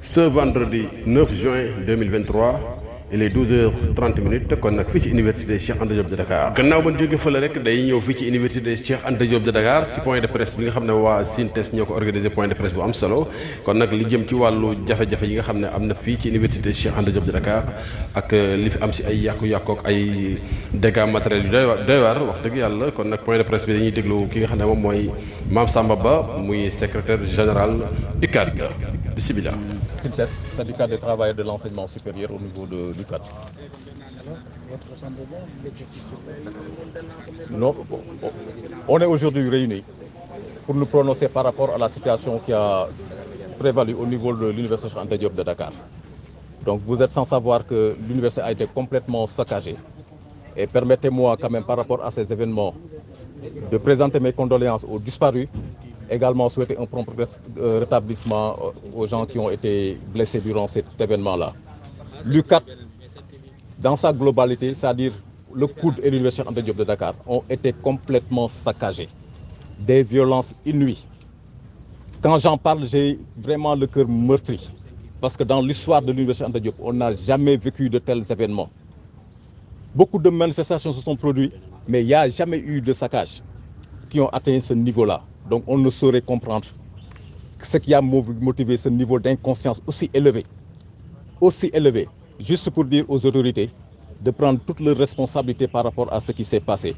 Ce vendredi 9 juin 2023 il est 12h30 kon nag fii ci université Cheikh Anta Diop de Dakar gannaaw ba ñu jógee fële rek day ñëw fii ci université Cheikh Anta Diop de Dakar si point de presse bi nga xam ne waa Synthèse ñoo ko organisé point de presse bu am solo kon nag li jëm ci wàllu jafe-jafe yi nga xam ne am na fii ci université Cheikh Anta Diop de Dakar ak li fi am si ay yàqu-yàqu ak ay dégâts matériels yu doy waar wax dëgg yàlla kon nag point de presse bi dañuy déglu ki nga xam ne moom mooy Mame Samba Ba muy secrétaire général UCAD bismillah. Synthèse, syndicat des travailleurs de l'enseignement supérieur au niveau de l'UCAD. Votre rassemblement, l'objectif c'est Non, on est aujourd'hui réunis pour nous prononcer par rapport à la situation qui a prévalu au niveau de l'université Cheikh Anta Diop de Dakar. Donc vous êtes sans savoir que l'université a été complètement saccagée. Et permettez-moi quand même par rapport à ces événements de présenter mes condoléances aux disparus, également souhaiter un prompt rétablissement aux gens qui ont été blessés durant cet événement-là. L'UCAD, dans sa globalité, c'est-à-dire le COUD et l'université Cheikh Anta Diop de Dakar, ont été complètement saccagés. Des violences inouïes. Quand j'en parle, j'ai vraiment le cœur meurtri. Parce que dans l'histoire de l'université Cheikh Anta Diop, on n'a jamais vécu de tels événements. Beaucoup de manifestations se sont produites, mais il n'y a jamais eu de saccage qui ont atteint ce niveau-là. Donc on ne saurait comprendre ce qui a motivé ce niveau d'inconscience aussi élevé. Aussi élevé, juste pour dire aux autorités de prendre toutes leurs responsabilités par rapport à ce qui s'est passé.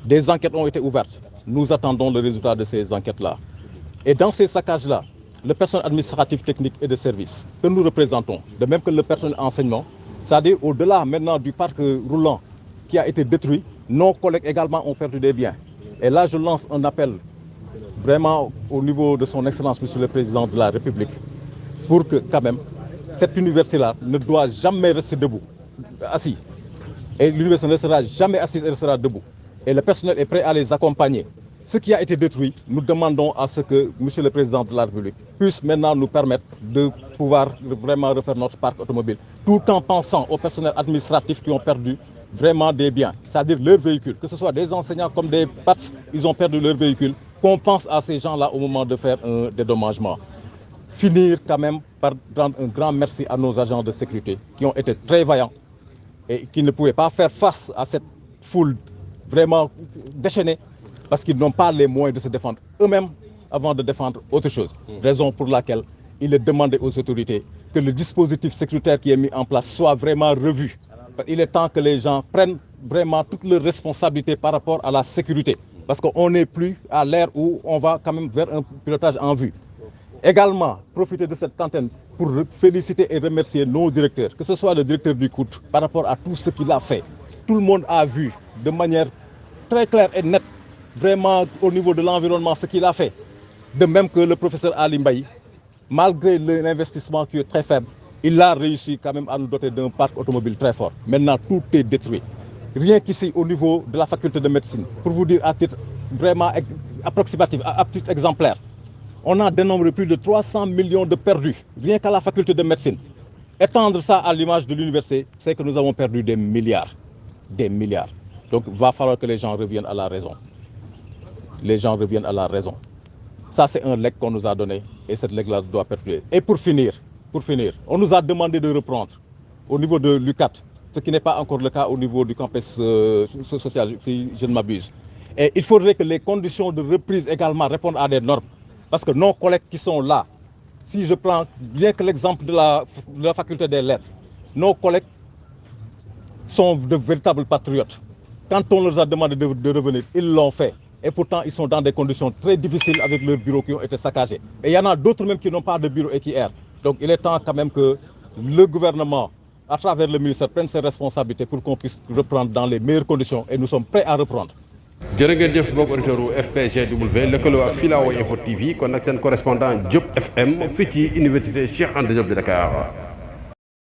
Des enquêtes ont été ouvertes. Nous attendons le résultat de ces enquêtes-là. Et dans ces saccages-là, le personnel administratif, technique et de service que nous représentons, de même que le personnel enseignement, c'est-à-dire au-delà maintenant du parc roulant qui a été détruit, nos collègues également ont perdu des biens. Et là, je lance un appel vraiment au niveau de son Excellence, Monsieur le Président de la République, pour que quand même, cette université-là ne doit jamais rester debout, assis. Et l'université ne restera jamais assise, elle restera debout. Et le personnel est prêt à les accompagner. Ce qui a été détruit, nous demandons à ce que Monsieur le Président de la République puisse maintenant nous permettre de pouvoir vraiment refaire notre parc automobile, tout en pensant aux personnels administratifs qui ont perdu vraiment des biens, c'est-à-dire leurs véhicules, que ce soit des enseignants comme des PATS, ils ont perdu leurs véhicules, qu'on pense à ces gens-là au moment de faire un dédommagement. Finir quand même par rendre un grand merci à nos agents de sécurité qui ont été très vaillants et qui ne pouvaient pas faire face à cette foule vraiment déchaînée parce qu'ils n'ont pas les moyens de se défendre eux-mêmes avant de défendre autre chose. Raison pour laquelle il est demandé aux autorités que le dispositif sécuritaire qui est mis en place soit vraiment revu. Il est temps que les gens prennent vraiment toutes leurs responsabilités par rapport à la sécurité. Parce qu'on n'est plus à l'ère où on va quand même vers un pilotage en vue. Également, profiter de cette antenne pour féliciter et remercier nos directeurs, que ce soit le directeur du COUD par rapport à tout ce qu'il a fait. Tout le monde a vu de manière très claire et nette, vraiment au niveau de l'environnement, ce qu'il a fait. De même que le professeur Ali Mbaye, malgré l'investissement qui est très faible, il a réussi quand même à nous doter d'un parc automobile très fort. Maintenant, tout est détruit. Rien qu'ici, au niveau de la faculté de médecine, pour vous dire à titre vraiment approximatif, à titre exemplaire, on a dénombré plus de 300 millions de perdus, rien qu'à la faculté de médecine. Étendre ça à l'image de l'université, c'est que nous avons perdu des milliards. Des milliards. Donc, il va falloir que les gens reviennent à la raison. Les gens reviennent à la raison. Ça, c'est un legs qu'on nous a donné et cette legs-là doit perdurer. Et pour finir, on nous a demandé de reprendre au niveau de l'UCAD, ce qui n'est pas encore le cas au niveau du campus social, si je ne m'abuse. Et il faudrait que les conditions de reprise également répondent à des normes. Parce que nos collègues qui sont là, si je prends bien que l'exemple de la faculté des lettres, nos collègues sont de véritables patriotes. Quand on leur a demandé de revenir, ils l'ont fait. Et pourtant, ils sont dans des conditions très difficiles avec leurs bureaux qui ont été saccagés. Et il y en a d'autres même qui n'ont pas de bureau et qui errent. Donc il est temps quand même que le gouvernement, à travers le ministère, prenne ses responsabilités pour qu'on puisse reprendre dans les meilleures conditions. Et nous sommes prêts à reprendre. jërë ngeen jëf mbokk auditeur u FPGW lëkkaloo ak Filao Info TV kon nag seen correspondant Diop FM fii ci université Cheikh Anta Diop de Dakar.